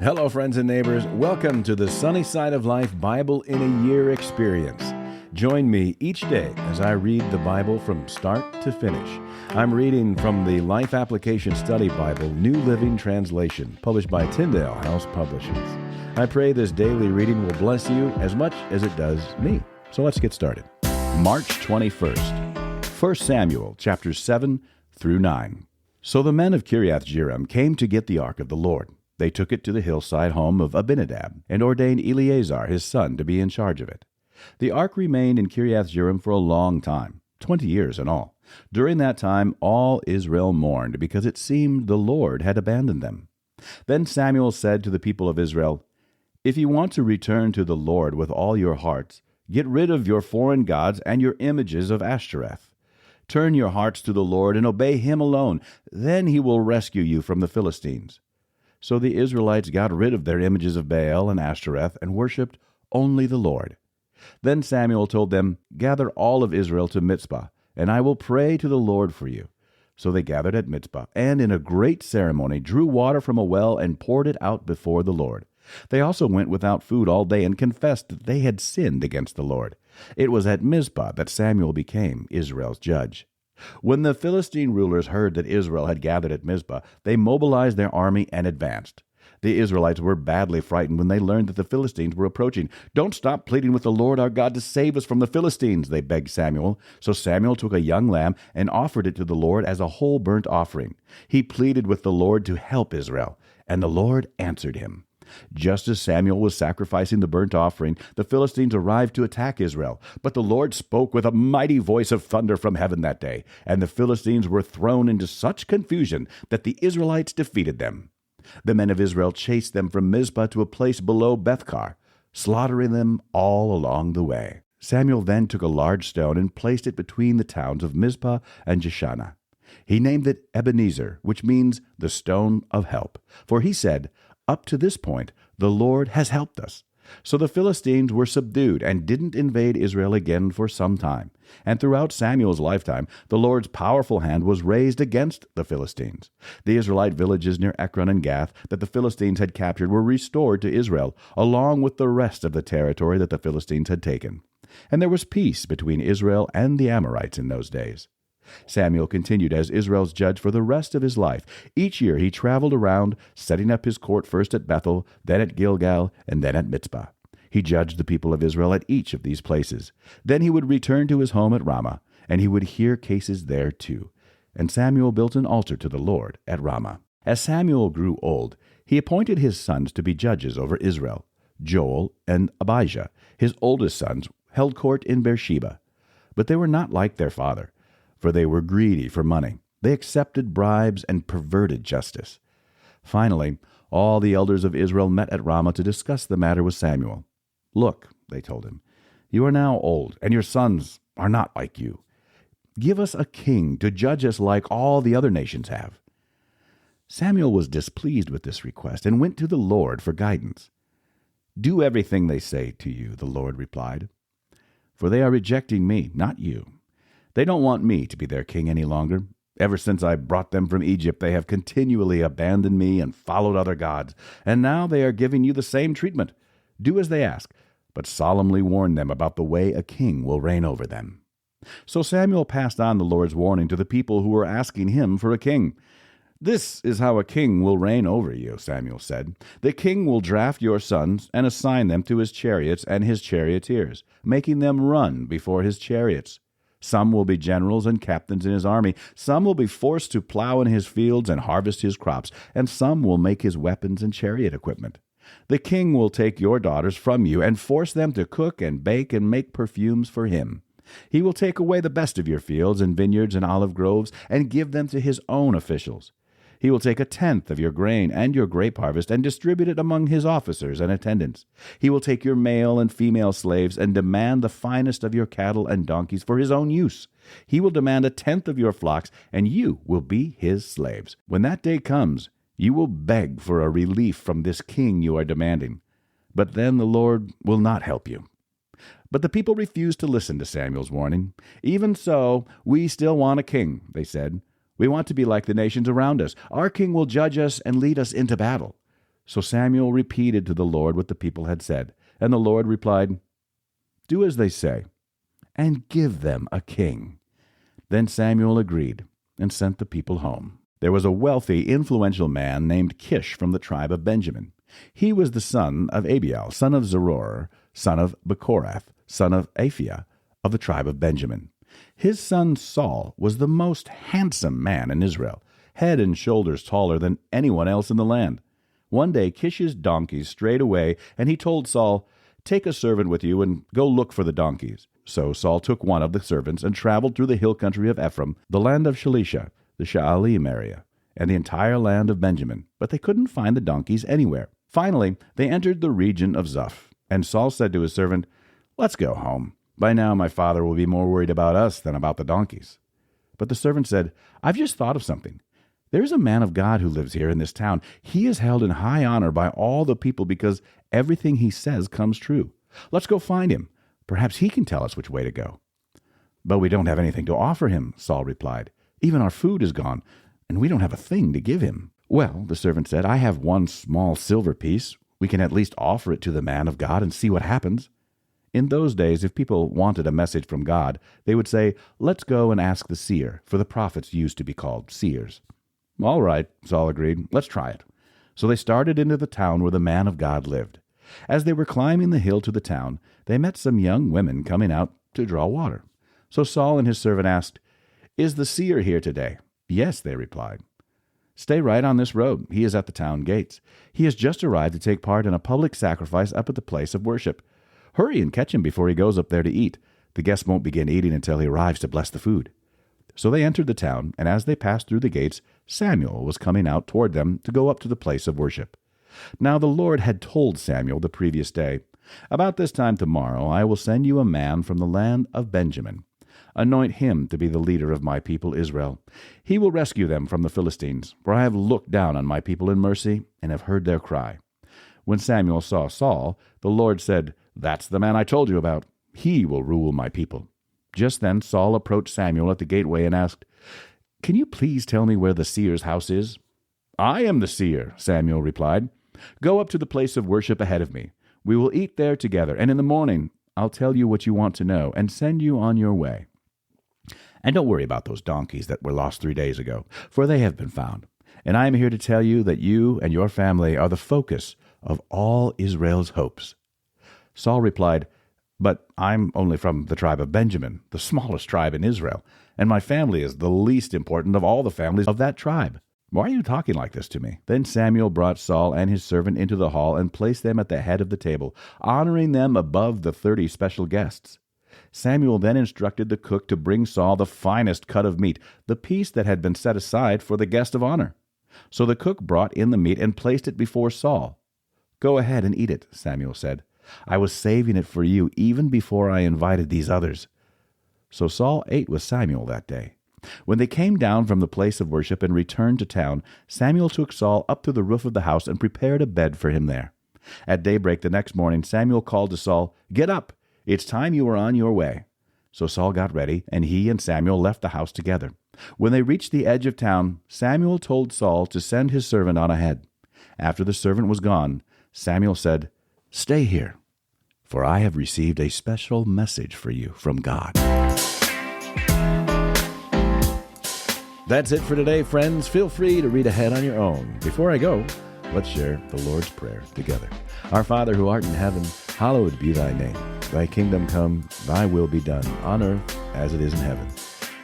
Hello, friends and neighbors. Welcome to the Sunny Side of Life Bible in a Year experience. Join me each day as I read the Bible from start to finish. I'm reading from the Life Application Study Bible, New Living Translation, published by Tyndale House Publishers. I pray this daily reading will bless you as much as it does me. So let's get started. March 21st, 1 Samuel chapters 7 through 9. So the men of Kiriath-Jearim came to get the ark of the Lord. They took it to the hillside home of Abinadab and ordained Eleazar his son to be in charge of it. The ark remained in Kiriath-Jearim for a long time, 20 years in all. During that time all Israel mourned because it seemed the Lord had abandoned them. Then Samuel said to the people of Israel, "If you want to return to the Lord with all your hearts, get rid of your foreign gods and your images of Ashtoreth. Turn your hearts to the Lord and obey him alone. Then he will rescue you from the Philistines." So the Israelites got rid of their images of Baal and Ashtoreth and worshipped only the Lord. Then Samuel told them, "Gather all of Israel to Mizpah, and I will pray to the Lord for you." So they gathered at Mizpah, and in a great ceremony drew water from a well and poured it out before the Lord. They also went without food all day and confessed that they had sinned against the Lord. It was at Mizpah that Samuel became Israel's judge. When the Philistine rulers heard that Israel had gathered at Mizpah, they mobilized their army and advanced. The Israelites were badly frightened when they learned that the Philistines were approaching. "Don't stop pleading with the Lord our God to save us from the Philistines," they begged Samuel. So Samuel took a young lamb and offered it to the Lord as a whole burnt offering. He pleaded with the Lord to help Israel, and the Lord answered him. Just as Samuel was sacrificing the burnt offering, the Philistines arrived to attack Israel. But the Lord spoke with a mighty voice of thunder from heaven that day, and the Philistines were thrown into such confusion that the Israelites defeated them. The men of Israel chased them from Mizpah to a place below Bethkar, slaughtering them all along the way. Samuel then took a large stone and placed it between the towns of Mizpah and Jeshanah. He named it Ebenezer, which means the stone of help, for he said, "Up to this point, the Lord has helped us." So the Philistines were subdued and didn't invade Israel again for some time. And throughout Samuel's lifetime, the Lord's powerful hand was raised against the Philistines. The Israelite villages near Ekron and Gath that the Philistines had captured were restored to Israel, along with the rest of the territory that the Philistines had taken. And there was peace between Israel and the Amorites in those days. Samuel continued as Israel's judge for the rest of his life. Each year he traveled around, setting up his court first at Bethel, then at Gilgal, and then at Mizpah. He judged the people of Israel at each of these places. Then he would return to his home at Ramah, and he would hear cases there too. And Samuel built an altar to the Lord at Ramah. As Samuel grew old, he appointed his sons to be judges over Israel. Joel and Abijah, his oldest sons, held court in Beersheba. But they were not like their father, for they were greedy for money. They accepted bribes and perverted justice. Finally, all the elders of Israel met at Ramah to discuss the matter with Samuel. "Look," they told him, "you are now old, and your sons are not like you. Give us a king to judge us like all the other nations have." Samuel was displeased with this request and went to the Lord for guidance. "Do everything they say to you," the Lord replied, "for they are rejecting me, not you. They don't want me to be their king any longer. Ever since I brought them from Egypt, they have continually abandoned me and followed other gods, and now they are giving you the same treatment. Do as they ask, but solemnly warn them about the way a king will reign over them." So Samuel passed on the Lord's warning to the people who were asking him for a king. "This is how a king will reign over you," Samuel said. "The king will draft your sons and assign them to his chariots and his charioteers, making them run before his chariots. Some will be generals and captains in his army. Some will be forced to plow in his fields and harvest his crops, and some will make his weapons and chariot equipment. The king will take your daughters from you and force them to cook and bake and make perfumes for him. He will take away the best of your fields and vineyards and olive groves and give them to his own officials. He will take 1/10 of your grain and your grape harvest and distribute it among his officers and attendants. He will take your male and female slaves and demand the finest of your cattle and donkeys for his own use. He will demand 1/10 of your flocks, and you will be his slaves. When that day comes, you will beg for a relief from this king you are demanding. But then the Lord will not help you." But the people refused to listen to Samuel's warning. "Even so, we still want a king," they said. "We want to be like the nations around us. Our king will judge us and lead us into battle." So Samuel repeated to the Lord what the people had said, and the Lord replied, "Do as they say, and give them a king." Then Samuel agreed and sent the people home. There was a wealthy, influential man named Kish from the tribe of Benjamin. He was the son of Abiel, son of Zeror, son of Bechorath, son of Aphiah, of the tribe of Benjamin. His son Saul was the most handsome man in Israel, head and shoulders taller than anyone else in the land. One day Kish's donkeys strayed away, and he told Saul, "Take a servant with you and go look for the donkeys." So Saul took one of the servants and traveled through the hill country of Ephraim, the land of Shalisha, the Sha'alim area, and the entire land of Benjamin, but they couldn't find the donkeys anywhere. Finally, they entered the region of Zuph, and Saul said to his servant, "Let's go home. By now my father will be more worried about us than about the donkeys." But the servant said, "I've just thought of something. There is a man of God who lives here in this town. He is held in high honor by all the people because everything he says comes true. Let's go find him. Perhaps he can tell us which way to go." "But we don't have anything to offer him," Saul replied. "Even our food is gone, and we don't have a thing to give him." "Well," the servant said, "I have one small silver piece. We can at least offer it to the man of God and see what happens." In those days, if people wanted a message from God, they would say, "Let's go and ask the seer," for the prophets used to be called seers. "All right," Saul agreed. "Let's try it." So they started into the town where the man of God lived. As they were climbing the hill to the town, they met some young women coming out to draw water. So Saul and his servant asked, "Is the seer here today?" "Yes," they replied. "Stay right on this road. He is at the town gates. He has just arrived to take part in a public sacrifice up at the place of worship. Hurry and catch him before he goes up there to eat. The guests won't begin eating until he arrives to bless the food." So they entered the town, and as they passed through the gates, Samuel was coming out toward them to go up to the place of worship. Now the Lord had told Samuel the previous day, "About this time tomorrow I will send you a man from the land of Benjamin. Anoint him to be the leader of my people Israel. He will rescue them from the Philistines, for I have looked down on my people in mercy and have heard their cry." When Samuel saw Saul, the Lord said, "That's the man I told you about. He will rule my people." Just then Saul approached Samuel at the gateway and asked, "Can you please tell me where the seer's house is?" "I am the seer," Samuel replied. "Go up to the place of worship ahead of me. We will eat there together, and in the morning I'll tell you what you want to know and send you on your way. And don't worry about those donkeys that were lost 3 days ago, for they have been found. And I am here to tell you that you and your family are the focus of all Israel's hopes." Saul replied, "But I'm only from the tribe of Benjamin, the smallest tribe in Israel, and my family is the least important of all the families of that tribe. Why are you talking like this to me?" Then Samuel brought Saul and his servant into the hall and placed them at the head of the table, honoring them above the 30 special guests. Samuel then instructed the cook to bring Saul the finest cut of meat, the piece that had been set aside for the guest of honor. So the cook brought in the meat and placed it before Saul. "Go ahead and eat it," Samuel said. "I was saving it for you even before I invited these others." So Saul ate with Samuel that day. When they came down from the place of worship and returned to town, Samuel took Saul up to the roof of the house and prepared a bed for him there. At daybreak the next morning, Samuel called to Saul, "Get up! It's time you were on your way." So Saul got ready, and he and Samuel left the house together. When they reached the edge of town, Samuel told Saul to send his servant on ahead. After the servant was gone, Samuel said, "Stay here, for I have received a special message for you from God." That's it for today, friends. Feel free to read ahead on your own. Before I go, let's share the Lord's Prayer together. Our Father who art in heaven, hallowed be thy name. Thy kingdom come, thy will be done, on earth as it is in heaven.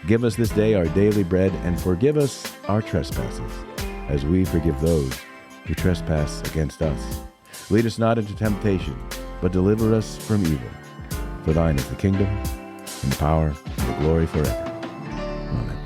Give us this day our daily bread, and forgive us our trespasses, as we forgive those who trespass against us. Lead us not into temptation, but deliver us from evil. For thine is the kingdom, and the power, and the glory forever. Amen.